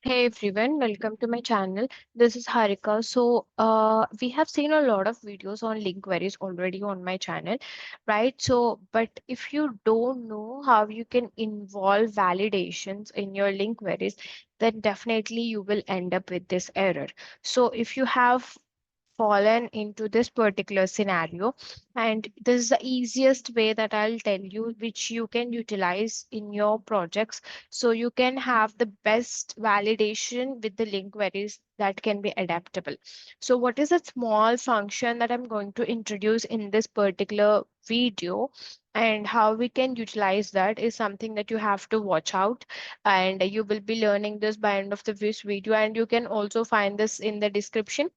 Hey everyone, welcome to my channel. This is Harika. We have seen a lot of videos on link queries already on my channel, right? But if you don't know how you can involve validations in your link queries, then definitely you will end up with this error. So if you have fallen into this particular scenario, and this is the easiest way that I'll tell you, which you can utilize in your projects so you can have the best validation with the link queries that can be adaptable. So what is a small function that I'm going to introduce in this particular video, and how we can utilize that is something that you have to watch out, and you will be learning this by end of this video, and you can also find this in the description,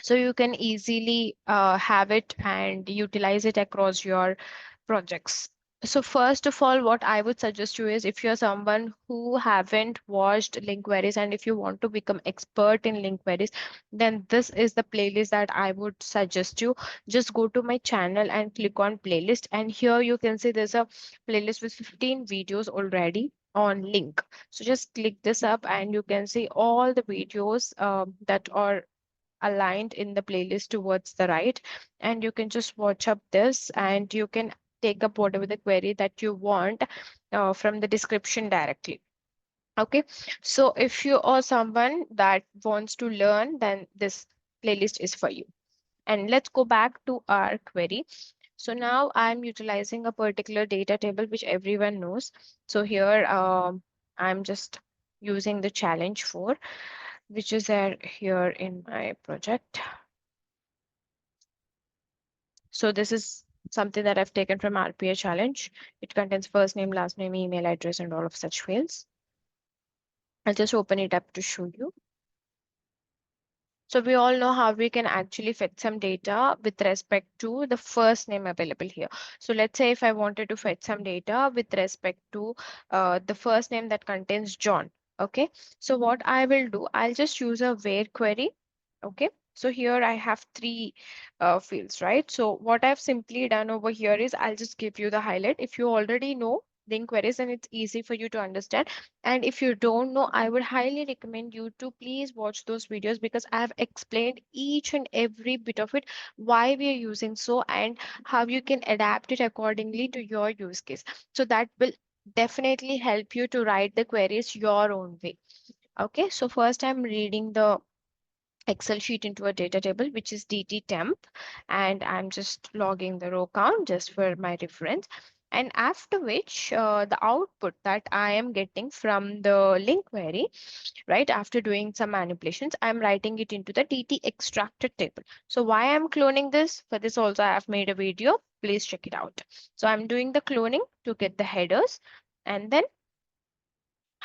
so you can easily have it and utilize it across your projects. So first of all, what I would suggest you is, if you're someone who haven't watched link queries and if you want to become expert in link queries, then this is the playlist that I would suggest you. Just go to my channel and click on playlist, and here you can see there's a playlist with 15 videos already on link. So just click this up and you can see all the videos that are aligned in the playlist towards the right, and you can just watch up this and you can take up whatever the query that you want from the description directly. Okay, so if you are someone that wants to learn, then this playlist is for you. And let's go back to our query. So now I'm utilizing a particular data table which everyone knows. So here I'm just using the challenge 4, which is there here in my project. So this is something that I've taken from RPA challenge. It contains first name, last name, email address, and all of such fields. I'll just open it up to show you. So we all know how we can actually fetch some data with respect to the first name available here. So let's say if I wanted to fetch some data with respect to the first name that contains John. Okay. So what I will do, I'll just use a where query. Okay. So here I have three fields, right? So what I've simply done over here is I'll just give you the highlight. If you already know link queries, then it's easy for you to understand. And if you don't know, I would highly recommend you to please watch those videos, because I have explained each and every bit of it, why we are using so, and how you can adapt it accordingly to your use case. So that will definitely help you to write the queries your own way. Okay, so first I'm reading the Excel sheet into a data table, which is dtTemp, and I'm just logging the row count just for my reference. And after which, the output that I am getting from the link query, right, after doing some manipulations, I'm writing it into the dt extracted table. So why I'm cloning this? For this also I have made a video. Please check it out. So I'm doing the cloning to get the headers, and then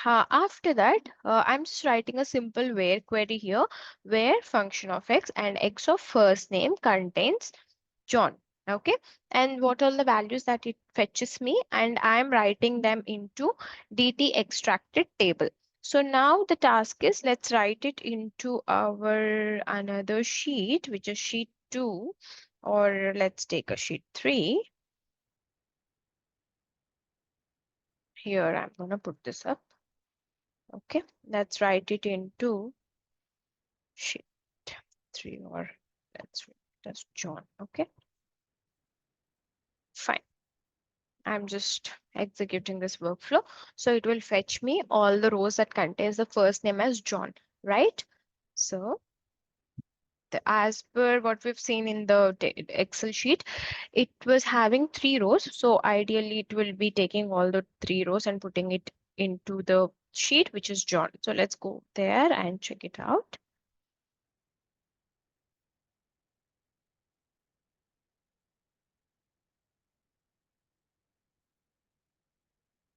after that, I'm just writing a simple where query here, where function of x and x of first name contains John. Okay, and what are the values that it fetches me, and I'm writing them into dt extracted table. So now the task is, let's write it into our another sheet, which is sheet 2, or let's take a sheet 3. Here I'm going to put this up. Okay, let's write it into sheet 3, or that's John. Okay, fine. I'm just executing this workflow. So it will fetch me all the rows that contains the first name as John, right? So as per what we've seen in the Excel sheet, it was having 3 rows. So ideally it will be taking all the 3 rows and putting it into the sheet, which is John. So let's go there and check it out.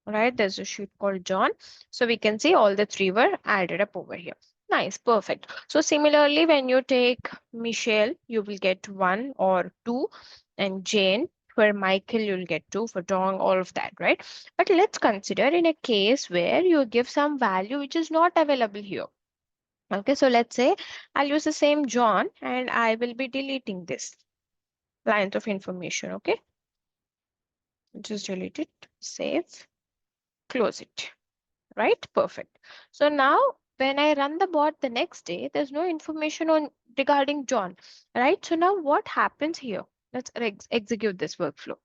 Right, there's a sheet called John. So we can see all the 3 were added up over here. Nice, perfect. So similarly, when you take Michelle, you will get 1 or 2, and Jane, for Michael, you'll get 2, for Dong, all of that, right? But let's consider in a case where you give some value which is not available here. Okay, so let's say I'll use the same John and I will be deleting this lines of information. Okay, just delete it, save, close it. Right? Perfect. So now when I run the bot the next day, there's no information on regarding John, right? So now what happens here? Let's execute this workflow.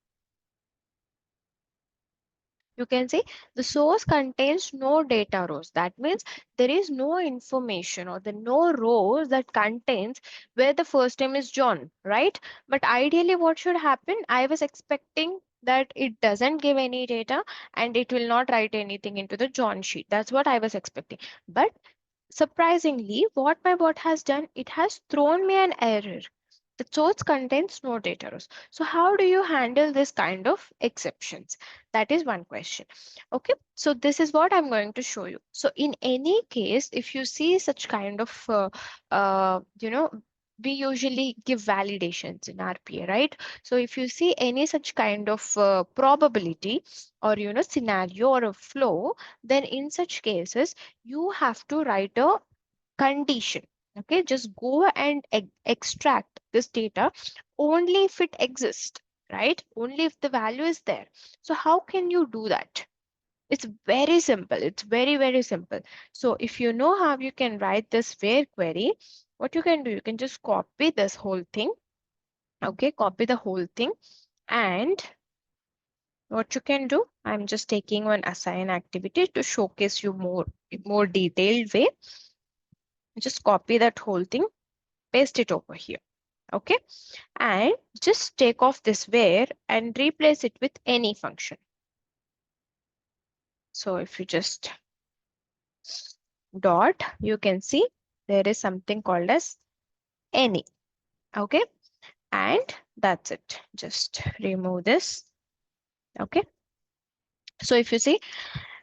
You can see the source contains no data rows. That means there is no information or the no rows that contains where the first name is John, right? But ideally, what should happen? I was expecting that it doesn't give any data and it will not write anything into the John sheet. That's what I was expecting. But surprisingly, what my bot has done, it has thrown me an error. The source contains no data rows. So how do you handle this kind of exceptions? That is one question. Okay, so this is what I'm going to show you. So in any case, if you see such kind of, we usually give validations in RPA, right? So if you see any such kind of probability or, scenario or a flow, then in such cases, you have to write a condition. Okay, just go and extract this data only if it exists, right? Only if the value is there. So how can you do that? It's very simple. It's very, very simple. So if you know how you can write this where query, what you can do, you can just copy this whole thing. Okay, copy the whole thing. And what you can do, I'm just taking one assign activity to showcase you more detailed way. Just copy that whole thing, paste it over here. Okay, and just take off this where and replace it with any function. So if you just dot, you can see there is something called as any. Okay, and that's it. Just remove this. Okay, so if you see,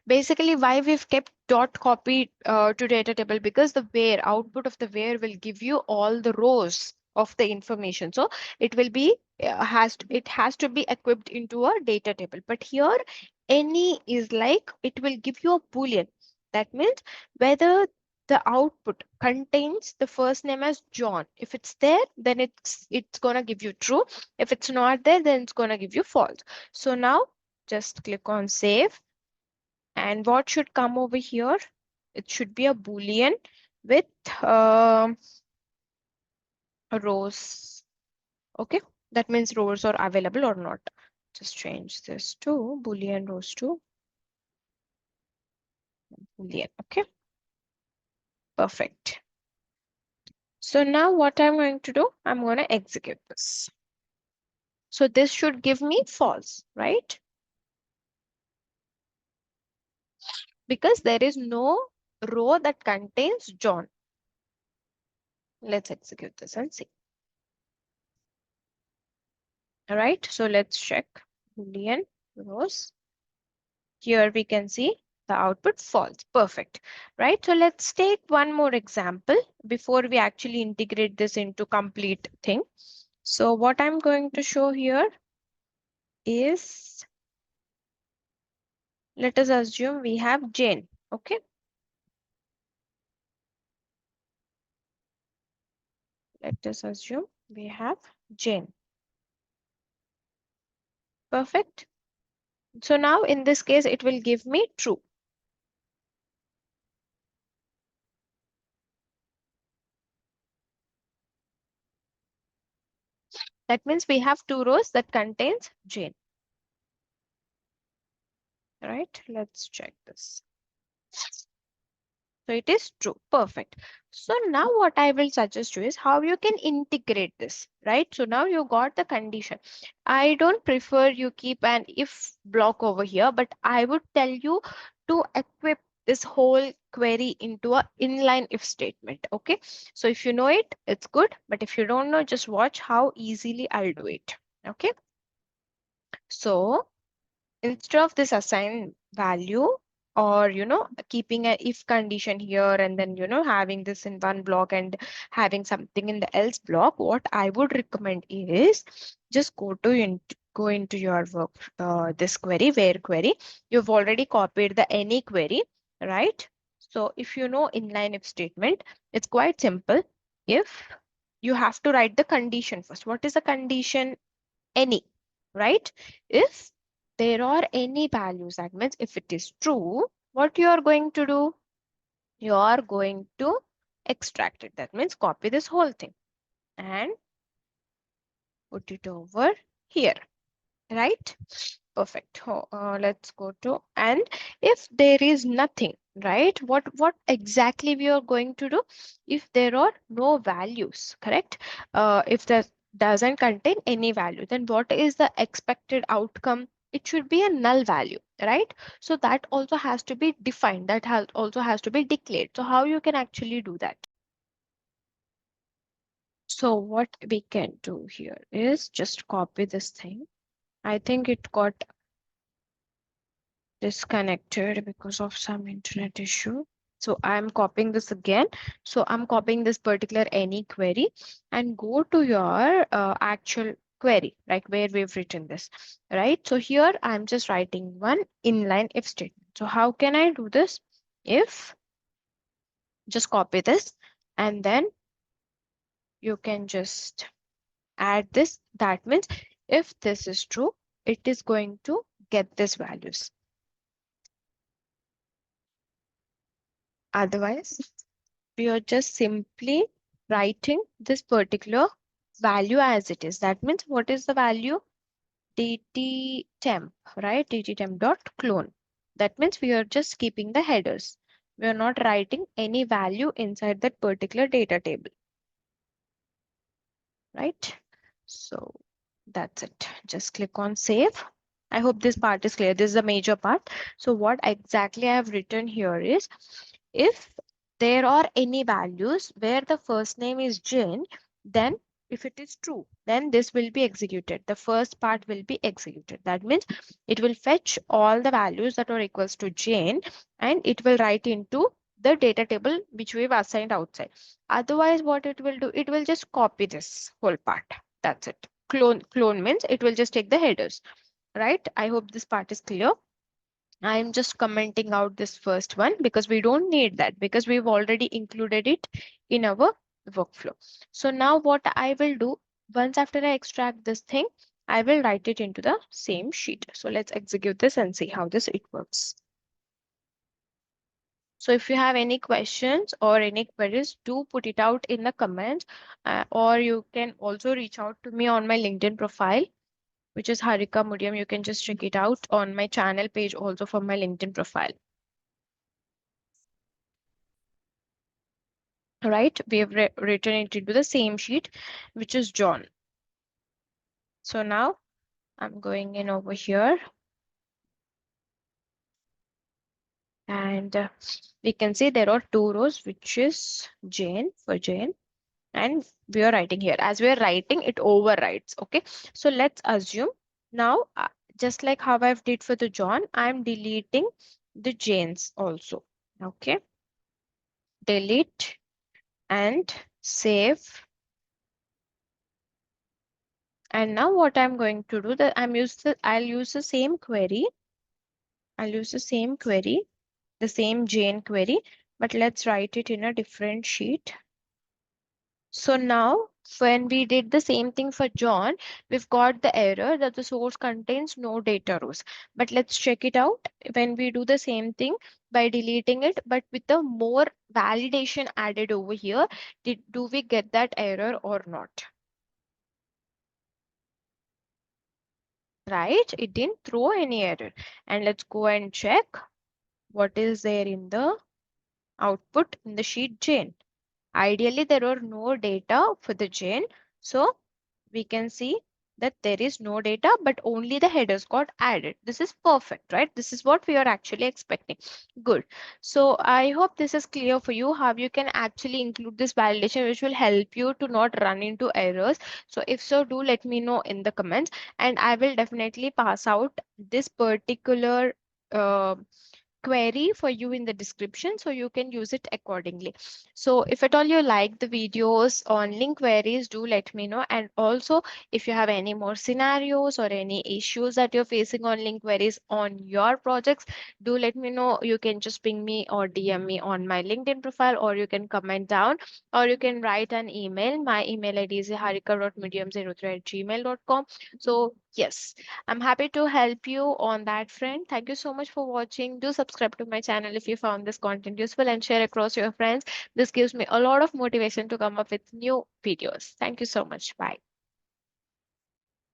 basically why we've kept dot copy to data table, because the where output of the where will give you all the rows of the information. So it will be it has to be equipped into a data table. But here any is like it will give you a boolean. That means whether the output contains the first name as John. If it's there, then it's gonna give you true. If it's not there, then it's gonna give you false. So now just click on save. And what should come over here? It should be a boolean with rows. Okay, that means rows are available or not. Just change this to boolean rows to boolean. Okay, perfect. So now what I'm going to do, I'm going to execute this. So this should give me false, right? Because there is no row that contains John. Let's execute this and see. All right, so let's check boolean rows. Here we can see the output false. Perfect, right? So let's take one more example before we actually integrate this into complete thing. So what I'm going to show here is, let us assume we have Jane. Okay. Let us assume we have Jane. Perfect. So now in this case, it will give me true. That means we have two rows that contains Jane. Right? Let's check this. So it is true. Perfect. So now what I will suggest you is how you can integrate this, right? So now you got the condition. I don't prefer you keep an if block over here, but I would tell you to equip this whole query into a inline if statement. Okay. So if you know it, it's good. But if you don't know, just watch how easily I'll do it. Okay. So instead of this assign value, or keeping a if condition here and then having this in one block and having something in the else block, what I would recommend is just go into your work, this query where query. You've already copied the any query, right? So if you know inline if statement, it's quite simple. If you have to write the condition first. What is the condition? Any, right? If there are any values, that means if it is true, what you are going to do? you are going to extract it. That means copy this whole thing and put it over here, right? Perfect. Let's go to, and if there is nothing, right? What exactly we are going to do if there are no values, correct? If that doesn't contain any value, then what is the expected outcome? It should be a null value, right? So that also has to be defined. That has also has to be declared. So how you can actually do that? So what we can do here is just copy this thing. I think it got disconnected because of some internet issue. So I'm copying this again. So I'm copying this particular any query and go to your actual query, like where we've written this, right? So here I'm just writing one inline if statement. So how can I do this? If just copy this and then you can just add this. That means if this is true, it is going to get this values. Otherwise, we are just simply writing this particular value as it is. That means what is the value? dtTemp, right? dtTemp.Clone. That means we are just keeping the headers. We are not writing any value inside that particular data table, right? So that's it. Just click on save. I hope this part is clear. This is a major part. So what exactly I have written here is, if there are any values where the first name is Jane, then if it is true, then this will be executed. The first part will be executed. That means it will fetch all the values that are equals to Jane and it will write into the data table which we've assigned outside. Otherwise, what it will do, it will just copy this whole part. That's it. Clone means it will just take the headers, right? I hope this part is clear. I'm just commenting out this first one because we don't need that because we've already included it in our workflow. So now what I will do, once after I extract this thing, I will write it into the same sheet. So let's execute this and see how this it works. So if you have any questions or any queries, do put it out in the comments, or you can also reach out to me on my LinkedIn profile, which is Harika Mudiam. You can just check it out on my channel page also for my LinkedIn profile. Right, we have written it into the same sheet, which is John. So now I'm going in over here and we can see there are two rows, which is Jane for Jane. And we are writing here. As we are writing, it overwrites. Okay. So let's assume now, just like how I've did for the John, I'm deleting the Janes also. Okay. Delete and save. And now what I'm going to do that I'll use the same query. I'll use the same query, the same Jane query, but let's write it in a different sheet. So now when we did the same thing for John, we've got the error that the source contains no data rows. But let's check it out when we do the same thing by deleting it, but with the more validation added over here, do we get that error or not? Right? It didn't throw any error. And let's go and check what is there in the output in the sheet Jane. Ideally, there are no data for the Jane. So we can see that there is no data, but only the headers got added. This is perfect, right? This is what we are actually expecting. Good. So I hope this is clear for you how you can actually include this validation, which will help you to not run into errors. So if so, do let me know in the comments, and I will definitely pass out this particular uh, query for you in the description so you can use it accordingly. So if at all you like the videos on link queries, do let me know. And also if you have any more scenarios or any issues that you're facing on link queries on your projects, do let me know. You can just ping me or DM me on my LinkedIn profile, or you can comment down, or you can write an email. My email ID is harika.medium03@gmail.com. So Yes, I'm happy to help you on that front. Thank you so much for watching. Do subscribe to my channel if you found this content useful and share across your friends. This gives me a lot of motivation to come up with new videos. Thank you so much. Bye.